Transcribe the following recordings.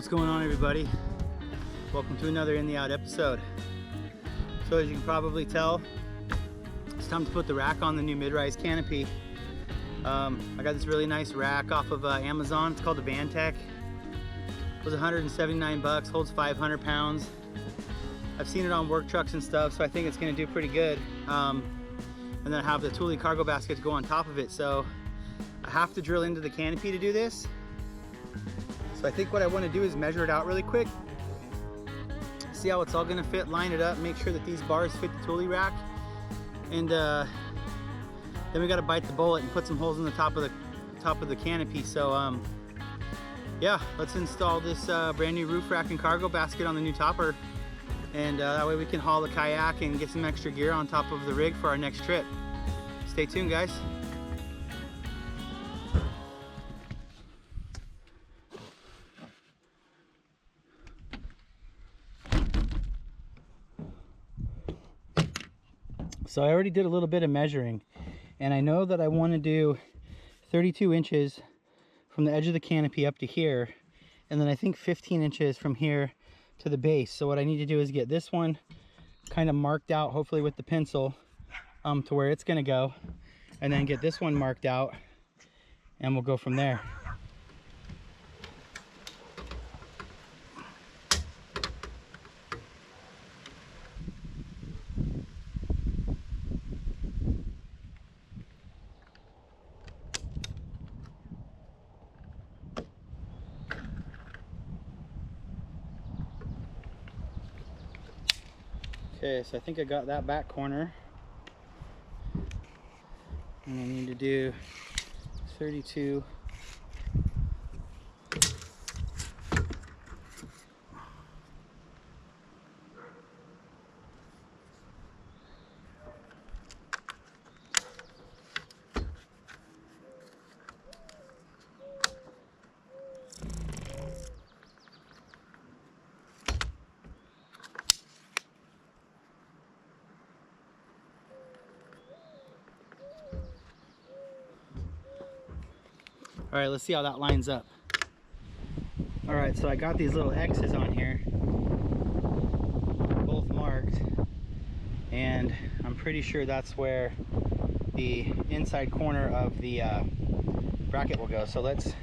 What's going on, everybody? Welcome to another In the Out episode. So as you can probably tell, it's time to put the rack on the new mid-rise Canopy. I got this really nice rack off of Amazon. It's called the Vantech. It was 179 bucks, holds 500 pounds. I've seen it on work trucks and stuff, so I think it's gonna do pretty good. And then I have the Thule cargo basket to go on top of it. So I have to drill into the canopy to do this. So I think what I want to do is measure it out really quick, see how it's all going to fit, line it up, make sure that these bars fit the Thule rack, and then we got to bite the bullet and put some holes in the top of the canopy. So yeah, let's install this brand new roof rack and cargo basket on the new topper, and that way we can haul the kayak and get some extra gear on top of the rig for our next trip. Stay tuned, guys. So I already did a little bit of measuring, and I know that I want to do 32 inches from the edge of the canopy up to here, and then I think 15 inches from here to the base. So what I need to do is get this one kind of marked out, hopefully with the pencil, to where it's going to go, and then get this one marked out, and we'll go from there. Okay, so I think I got that back corner, and I need to do 32. All right, let's see how that lines up. All right, so I got these little X's on here, both marked, and I'm pretty sure that's where the inside corner of the bracket will go. So let's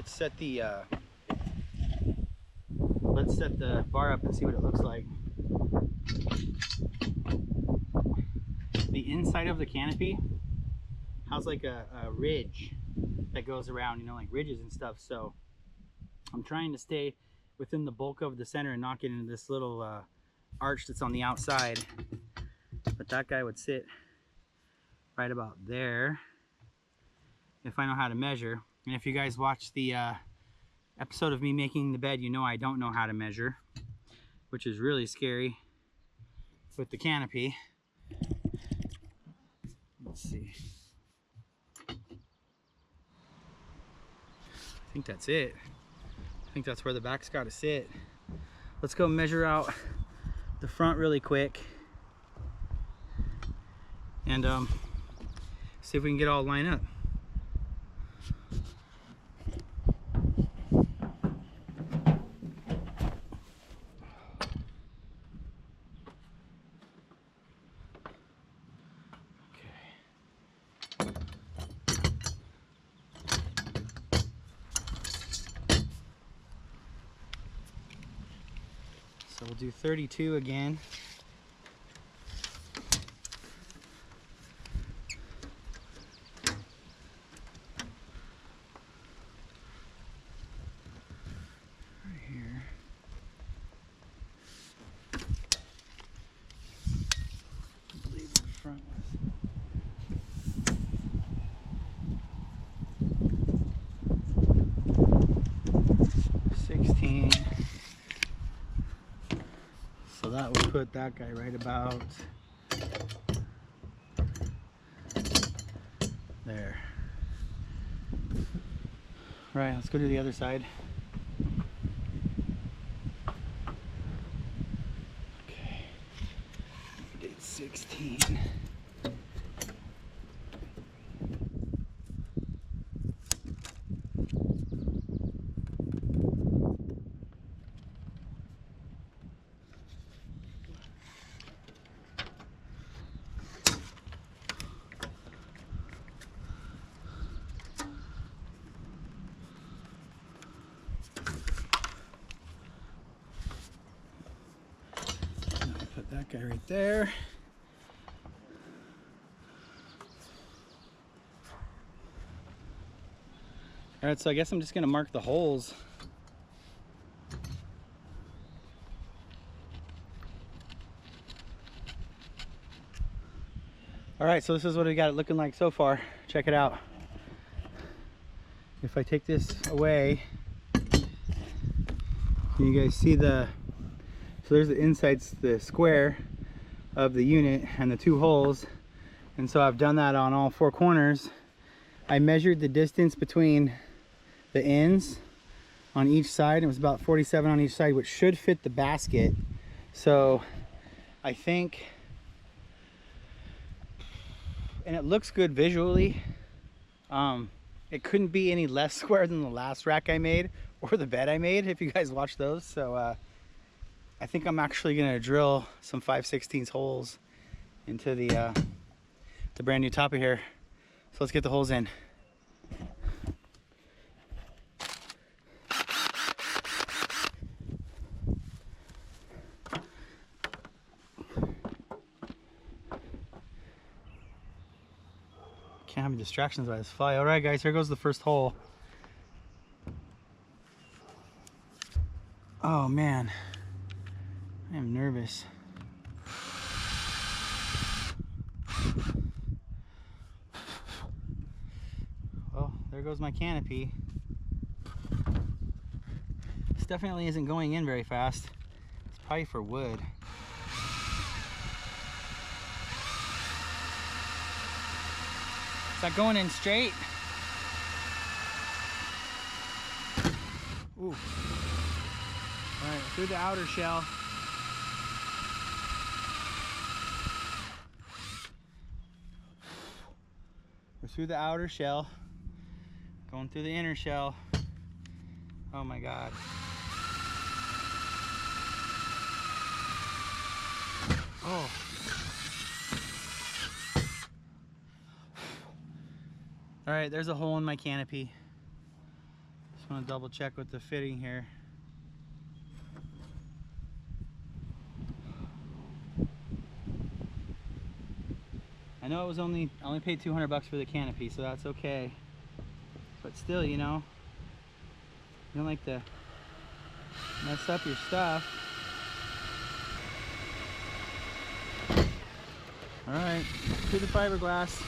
set the bar up and see what it looks like. The inside of the canopy has like a ridge that goes around, you know, like ridges and stuff. So I'm trying to stay within the bulk of the center and not get into this little arch that's on the outside. But that guy would sit right about there if I know how to measure. And if you guys watch the episode of me making the bed, you know I don't know how to measure, which is really scary with the canopy. Let's see. I think that's it. I think that's where the back's got to sit. Let's go measure out the front really quick, and see if we can get all lined up. So we'll do 32 again. Right here. I believe the front was 16. So that would put that guy right about there. Right, let's go to the other side. Okay, date 16. That guy right there. All right, so I guess I'm just gonna mark the holes. All right, so this is what we got it looking like so far. Check it out. If I take this away, can you guys see so there's the insides, the square of the unit and the 2 holes. And so I've done that on all 4 corners. I measured the distance between the ends on each side. It was about 47 on each side, which should fit the basket. So I think, and it looks good visually. It couldn't be any less square than the last rack I made or the bed I made, if you guys watch those. So I think I'm actually gonna drill some 5/16 holes into the brand new top of here. So let's get the holes in. Can't have any distractions by this fly. All right, guys, here goes the first hole. Oh man, I am nervous. Well, there goes my canopy. This definitely isn't going in very fast. It's probably for wood. Is that going in straight? Ooh. All right, through the outer shell. We're through the outer shell, going through the inner shell. Oh my God. Oh. All right, there's a hole in my canopy. Just want to double check with the fitting here. I know it was I only paid $200 for the canopy, so that's okay. But still, you know, you don't like to mess up your stuff. All right, through the fiberglass.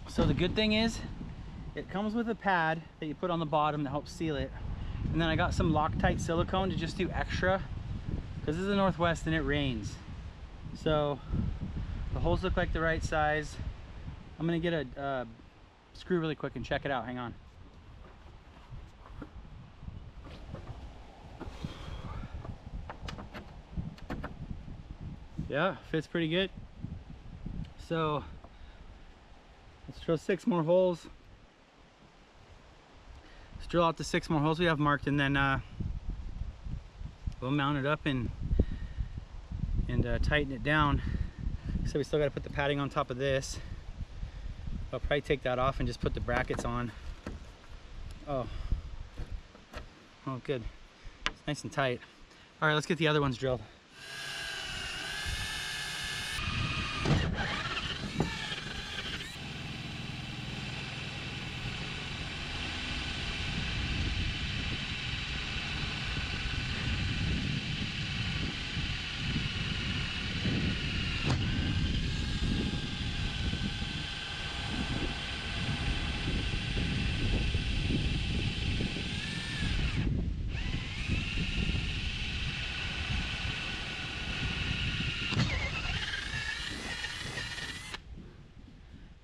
So the good thing is, it comes with a pad that you put on the bottom that helps seal it. And then I got some Loctite silicone to just do extra, because this is the Northwest and it rains. So the holes look like the right size. I'm gonna get a screw really quick and check it out. Hang on. Yeah, fits pretty good. So let's drill 6 more holes. Let's drill out the 6 more holes we have marked, and then we'll mount it up and tighten it down. So we still got to put the padding on top of this. I'll probably take that off and just put the brackets on. Oh good. It's nice and tight. All right, let's get the other ones drilled.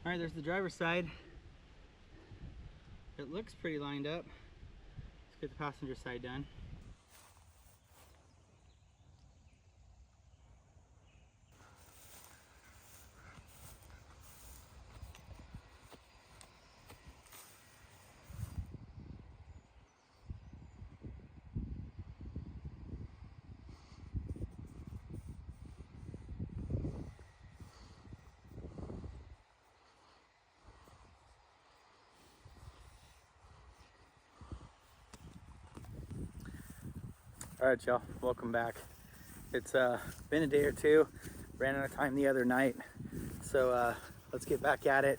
All right, there's the driver's side. It looks pretty lined up. Let's get the passenger side done. All right, y'all, welcome back. It's been a day or two. Ran out of time the other night, so let's get back at it.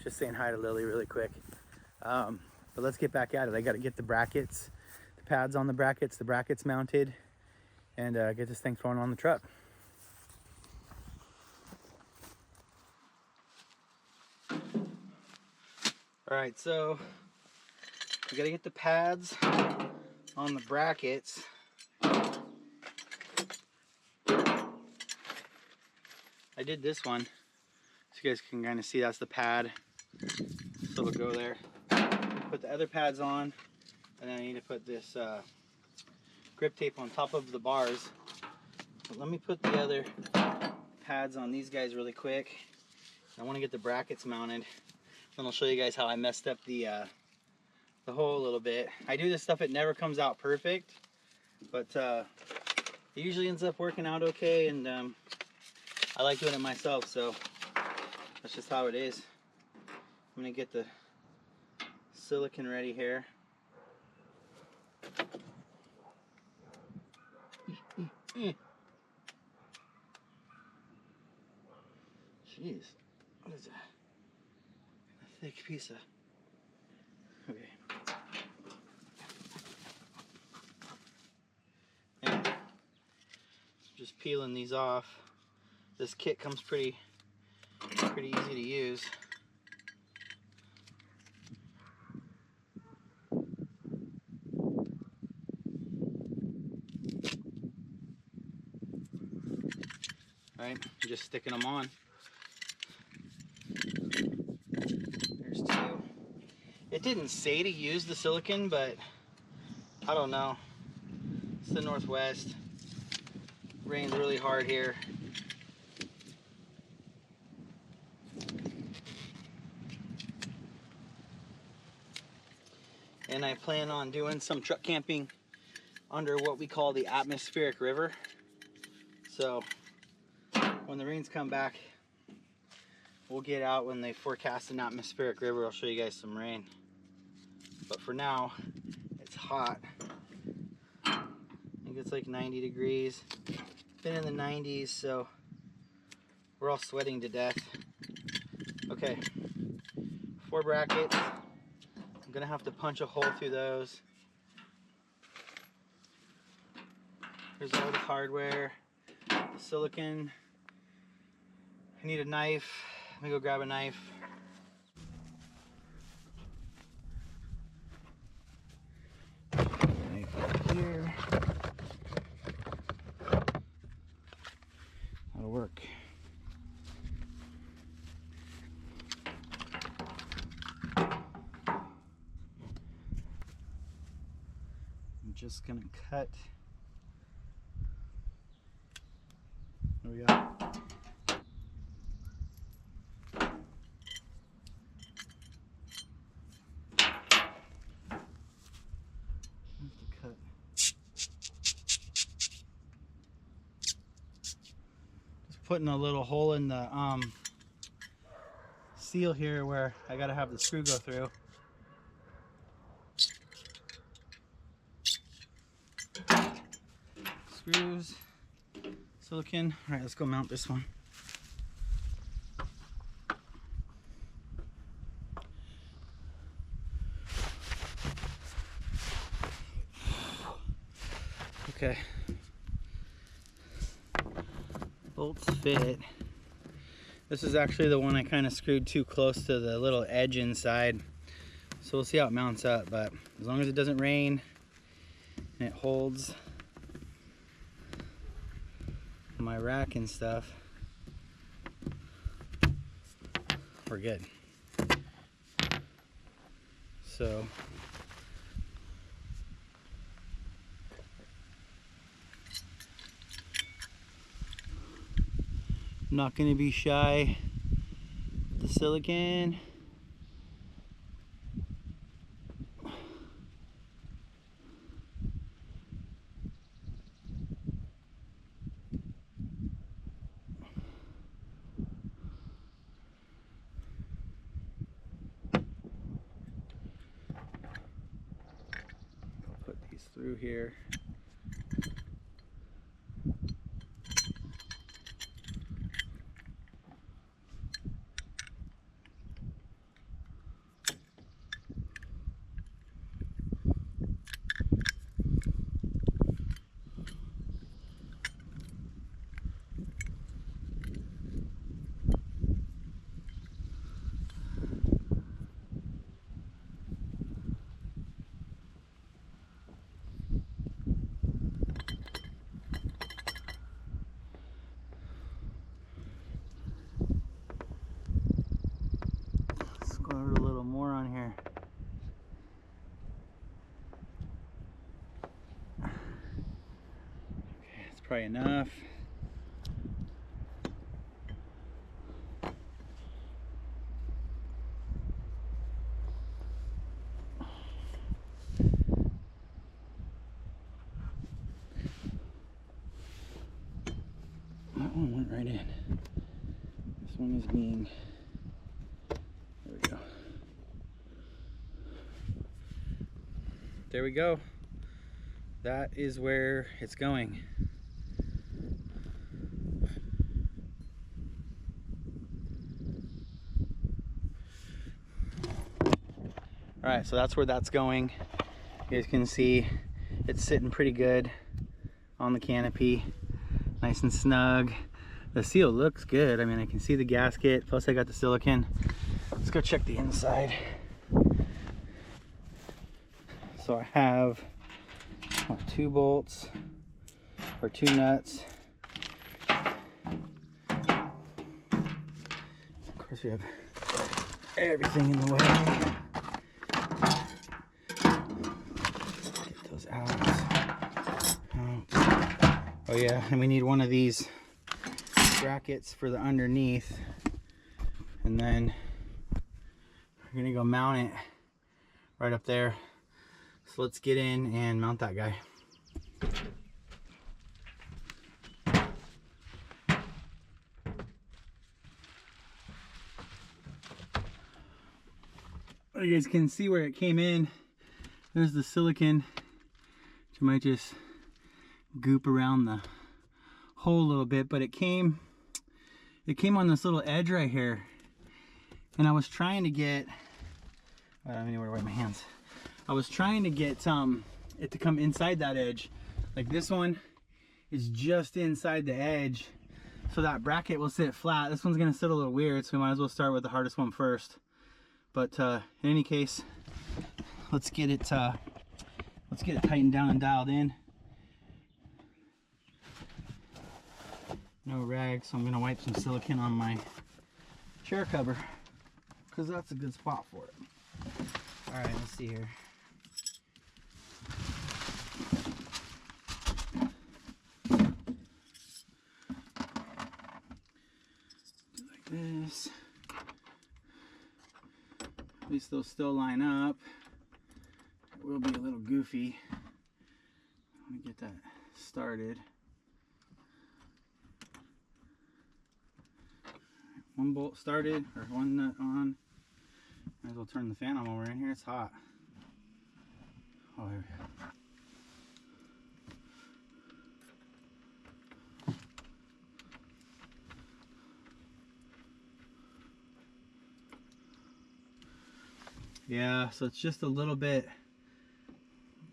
Just saying hi to Lily really quick. But let's get back at it. I got to get the brackets, the pads on the brackets mounted, and get this thing thrown on the truck. All right, so we got to get the pads on the brackets. I did this one, so you guys can kind of see that's the pad. So it'll go there. Put the other pads on, and then I need to put this grip tape on top of the bars. But let me put the other pads on these guys really quick. I want to get the brackets mounted. Then I'll show you guys how I messed up the hole a little bit. I do this stuff, it never comes out perfect, but it usually ends up working out okay, and I like doing it myself, so that's just how it is. I'm gonna get the silicone ready here. Jeez, what is that? A thick piece of... Okay. And just peeling these off. This kit comes pretty easy to use. Right, just sticking them on. There's two. It didn't say to use the silicone, but I don't know. It's the Northwest. Rains really hard here. And I plan on doing some truck camping under what we call the atmospheric river. So when the rains come back, we'll get out when they forecast an atmospheric river. I'll show you guys some rain. But for now, it's hot. I think it's like 90 degrees. Been in the 90s, so we're all sweating to death. Okay, 4 brackets. I'm gonna have to punch a hole through those. Here's all the hardware, the silicone. I need a knife. Let me go grab a knife. Knife here. That'll work. I'm just gonna cut. There we go. Putting a little hole in the seal here where I gotta have the screw go through. Screws, silicone. All right, let's go mount this one. Okay. Bolts fit. This is actually the one I kind of screwed too close to the little edge inside. So we'll see how it mounts up, but as long as it doesn't rain and it holds my rack and stuff, we're good. So I'm not going to be shy with the silicone. I'll put these through here. Go a little more on here. Okay, that's probably enough. That one went right in. This one is being, there we go. There we go. That is where it's going. All right, so that's where that's going. You guys can see it's sitting pretty good on the canopy. Nice and snug. The seal looks good. I mean, I can see the gasket, plus I got the silicone. Let's go check the inside. So I have 2 bolts, or 2 nuts. Of course we have everything in the way. Get those out. Oh yeah, and we need one of these brackets for the underneath, and then we're gonna go mount it right up there. So let's get in and mount that guy. You guys can see where it came in. There's the silicone, which I might just goop around the hole a little bit, but it came on this little edge right here, and I was trying to get, I don't have anywhere to wipe my hands. I was trying to get it to come inside that edge. Like this one is just inside the edge, so that bracket will sit flat. This one's gonna sit a little weird, so we might as well start with the hardest one first. But in any case, let's get it tightened down and dialed in. No rag, so I'm gonna wipe some silicone on my chair cover, because that's a good spot for it. All right, let's see here. Do like this. At least they'll still line up. It will be a little goofy. Let me get that started. One bolt started, or one nut on. Might as well turn the fan on while we're in here. It's hot. Oh, here we go. Yeah, so it's just a little bit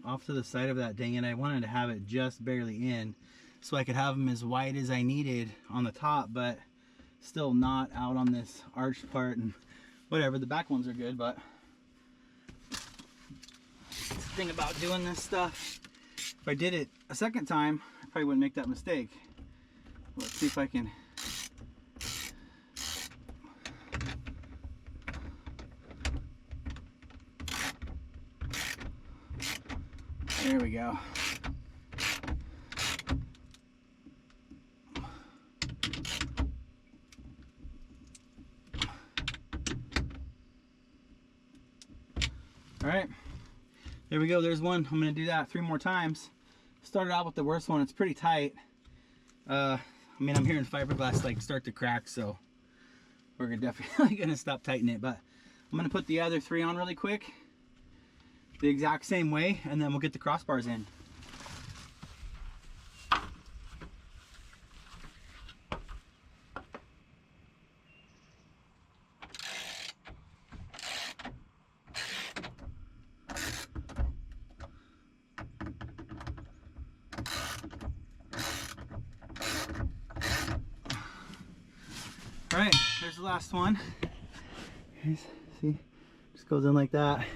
off to the side of that dang it. I wanted to have it just barely in, so I could have them as wide as I needed on the top, but still not out on this arched part. And whatever, the back ones are good, but that's the thing about doing this stuff. If I did it a second time, I probably wouldn't make that mistake. Let's see if I can. There we go. All right, there we go. There's one. I'm going to do that 3 more times. Started out with the worst one. It's pretty tight. I mean, I'm hearing fiberglass like start to crack, so we're definitely going to stop tightening it. But I'm going to put the other 3 on really quick, the exact same way, and then we'll get the crossbars in. All right, there's the last one. See, just goes in like that.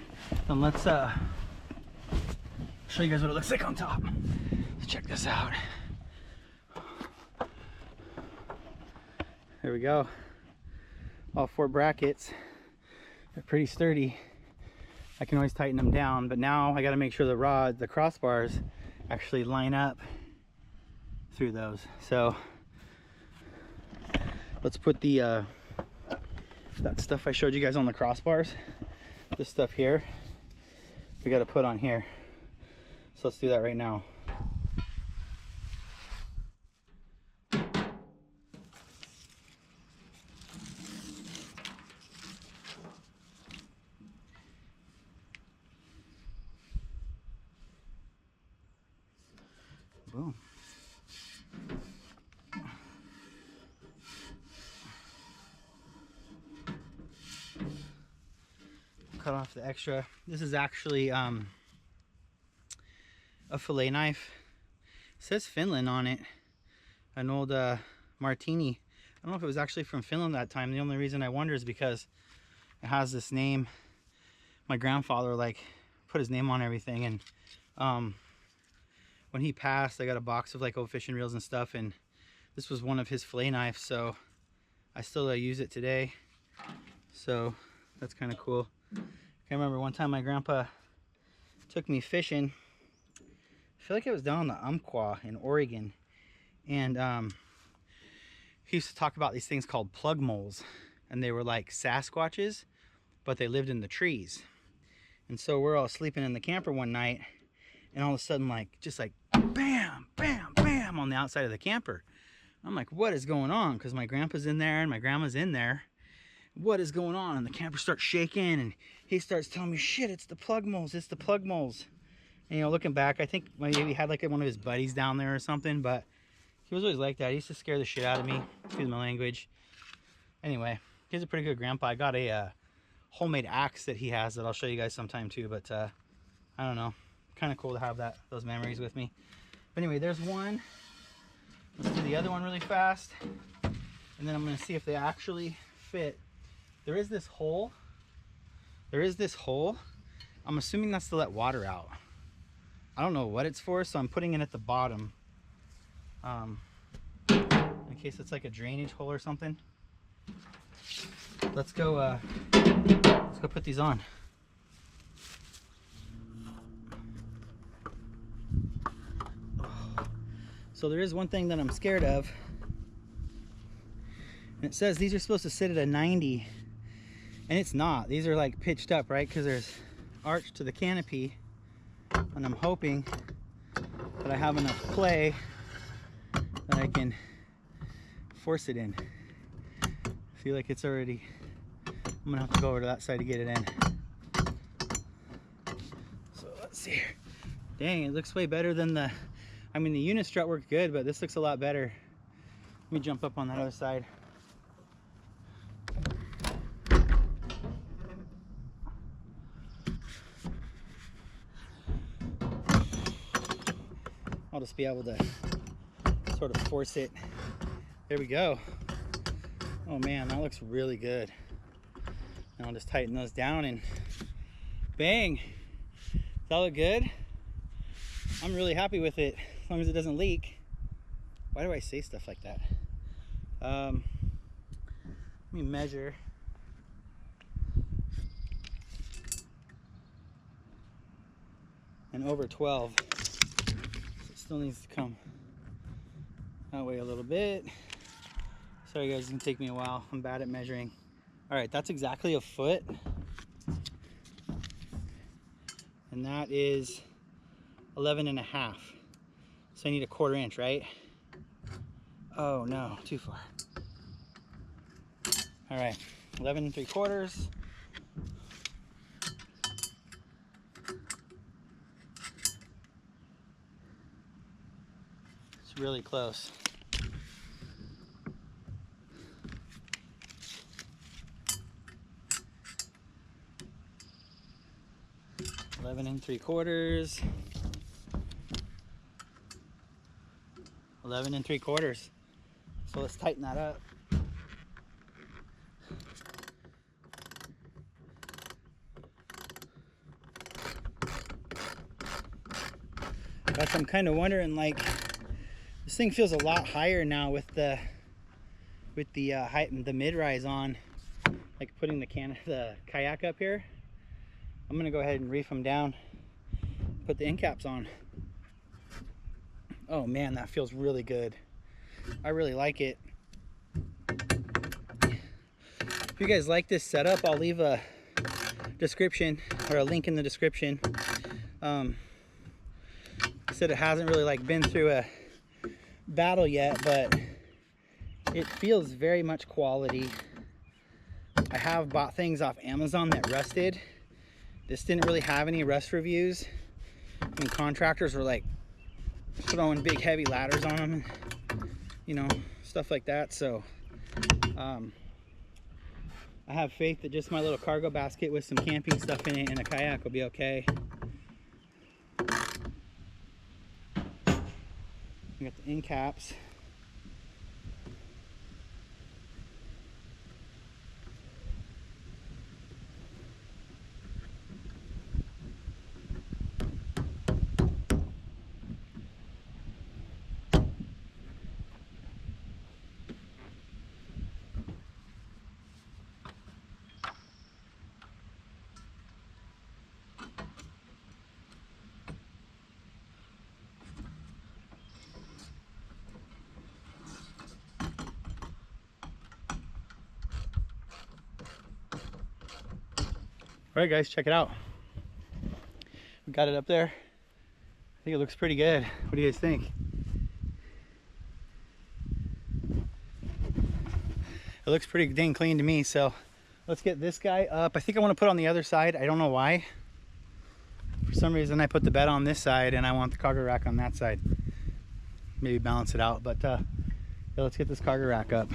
And let's show you guys what it looks like on top. Let's check this out. There we go. All 4 brackets. They're pretty sturdy. I can always tighten them down, but now I got to make sure the crossbars actually line up through those. So let's put the that stuff I showed you guys on the crossbars, this stuff here, we got to put on here. So let's do that right now. Boom. Cut off the extra. This is actually a fillet knife. It says Finland on it. An old Martini. I don't know if it was actually from Finland that time. The only reason I wonder is because it has this name. My grandfather like put his name on everything, and when he passed, I got a box of like old fishing reels and stuff, and this was one of his fillet knives, so I still use it today. So that's kind of cool. I remember one time my grandpa took me fishing. I feel like it was down on the Umpqua in Oregon, and he used to talk about these things called plug moles, and they were like Sasquatches, but they lived in the trees. And so we're all sleeping in the camper one night, and all of a sudden, like, just like bam, bam, bam on the outside of the camper. I'm like, what is going on? Because my grandpa's in there and my grandma's in there. What is going on? And the camper starts shaking, and he starts telling me, shit, it's the plug moles, it's the plug moles. And, you know, looking back, I think maybe he had like one of his buddies down there or something, but he was always like that. He used to scare the shit out of me, excuse my language. Anyway, he's a pretty good grandpa. I got a homemade axe that he has that I'll show you guys sometime too, but I don't know. Kind of cool to have those memories with me. But anyway, there's one. Let's do the other one really fast, and then I'm going to see if they actually fit. There is this hole. I'm assuming that's to let water out. I don't know what it's for, so I'm putting it at the bottom, in case it's like a drainage hole or something. Let's go put these on. So there is one thing that I'm scared of, and it says these are supposed to sit at a 90, and it's not. These are like pitched up, right? Because there's arch to the canopy, and I'm hoping that I have enough play that I can force it in. I feel like it's already, I'm gonna have to go over to that side to get it in. So let's see here. Dang, it looks way better than the, I mean, the unit strut worked good, but this looks a lot better. Let me jump up on that other side. I'll just be able to sort of force it. There we go. Oh man, that looks really good. Now I'll just tighten those down and bang. Does that look good? I'm really happy with it, as long as it doesn't leak. Why do I say stuff like that? Let me measure. And over 12. So it still needs to come that way a little bit. Sorry guys, it's gonna take me a while. I'm bad at measuring. All right, that's exactly a foot. And that is 11.5. So I need a 1/4 inch, right? Oh no, too far. All right, 11 3/4. It's really close. $11 3/4. 11 3/4. So let's tighten that up. But I'm kind of wondering, like, this thing feels a lot higher now with the height and the mid-rise on. like putting the kayak up here, I'm gonna go ahead and reef them down, put the end caps on. Oh man, that feels really good. I really like it. If you guys like this setup, I'll leave a description or a link in the description. I said it hasn't really like been through a battle yet, but it feels very much quality. I have bought things off Amazon that rusted. This didn't really have any rust reviews. I mean, contractors were like throwing big heavy ladders on them, and, you know, stuff like that. So I have faith that just my little cargo basket with some camping stuff in it and a kayak will be okay. We got the end caps. All right, guys, check it out. We got it up there. I think it looks pretty good. What do you guys think? It looks pretty dang clean to me. So let's get this guy up. I think I want to put on the other side. I don't know why. For some reason, I put the bed on this side and I want the cargo rack on that side. Maybe balance it out, but yeah, let's get this cargo rack up.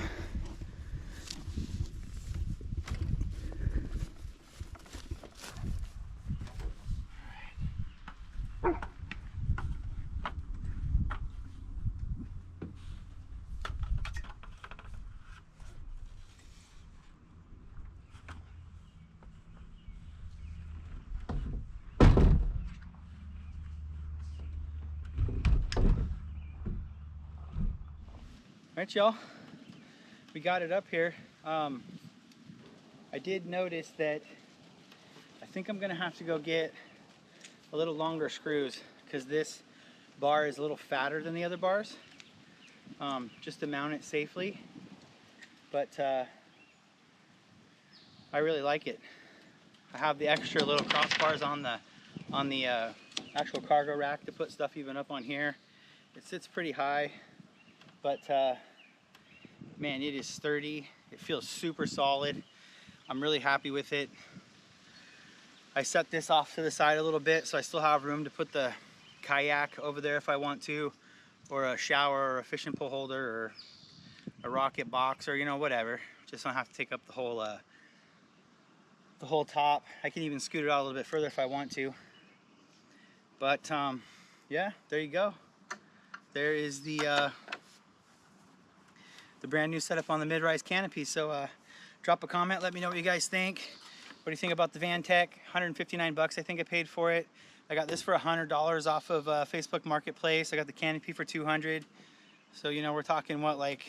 Alright, y'all, we got it up here. I did notice that I think I'm gonna have to go get a little longer screws because this bar is a little fatter than the other bars, just to mount it safely. But I really like it. I have the extra little crossbars on the actual cargo rack to put stuff even up on here. It sits pretty high. But man, it is sturdy. It feels super solid. I'm really happy with it. I set this off to the side a little bit so I still have room to put the kayak over there if I want to, or a shower or a fishing pole holder or a rocket box, or you know, whatever. Just don't have to take up the whole top. I can even scoot it out a little bit further if I want to. But yeah, there you go. There is the brand new setup on the mid-rise Canopy. So drop a comment, let me know what you guys think. What do you think about the Vantech? 159 bucks I think I paid for it. I got this for $100 off of Facebook Marketplace. I got the Canopy for $200. So you know, we're talking what, like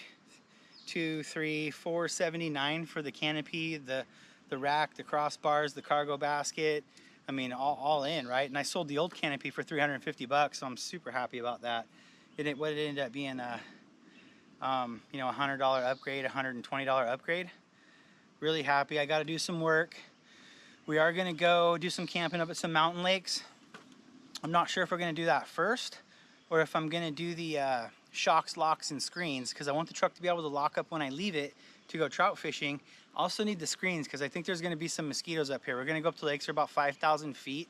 $479 for the Canopy, the rack, the crossbars, the cargo basket. I mean, all in, right? And I sold the old Canopy for 350 bucks, so I'm super happy about that. What it ended up being you know, a $100 upgrade, $120 upgrade. Really happy. I got to do some work. We are going to go do some camping up at some mountain lakes. I'm not sure if we're going to do that first or if I'm going to do the shocks, locks, and screens, because I want the truck to be able to lock up when I leave it to go trout fishing. I also need the screens because I think there's going to be some mosquitoes up here. We're going to go up to lakes that are about 5,000 feet.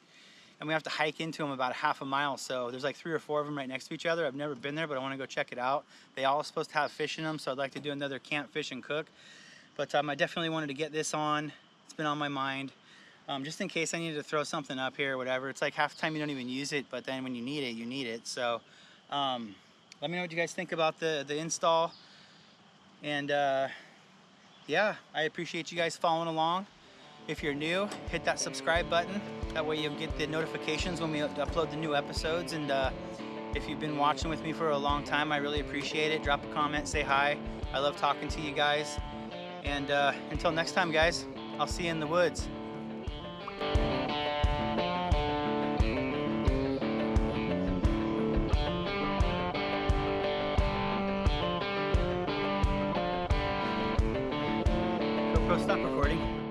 And we have to hike into them about a half a mile. So there's like 3 or 4 of them right next to each other. I've never been there, but I want to go check it out. They all are supposed to have fish in them, so I'd like to do another camp, fish, and cook. But I definitely wanted to get this on. It's been on my mind. Just in case I needed to throw something up here or whatever. It's like half the time you don't even use it, but then when you need it, you need it. So let me know what you guys think about the install. And yeah, I appreciate you guys following along. If you're new, hit that subscribe button. That way you'll get the notifications when we upload the new episodes. And if you've been watching with me for a long time, I really appreciate it. Drop a comment, say hi. I love talking to you guys. And until next time, guys, I'll see you in the woods. GoPro, stop recording.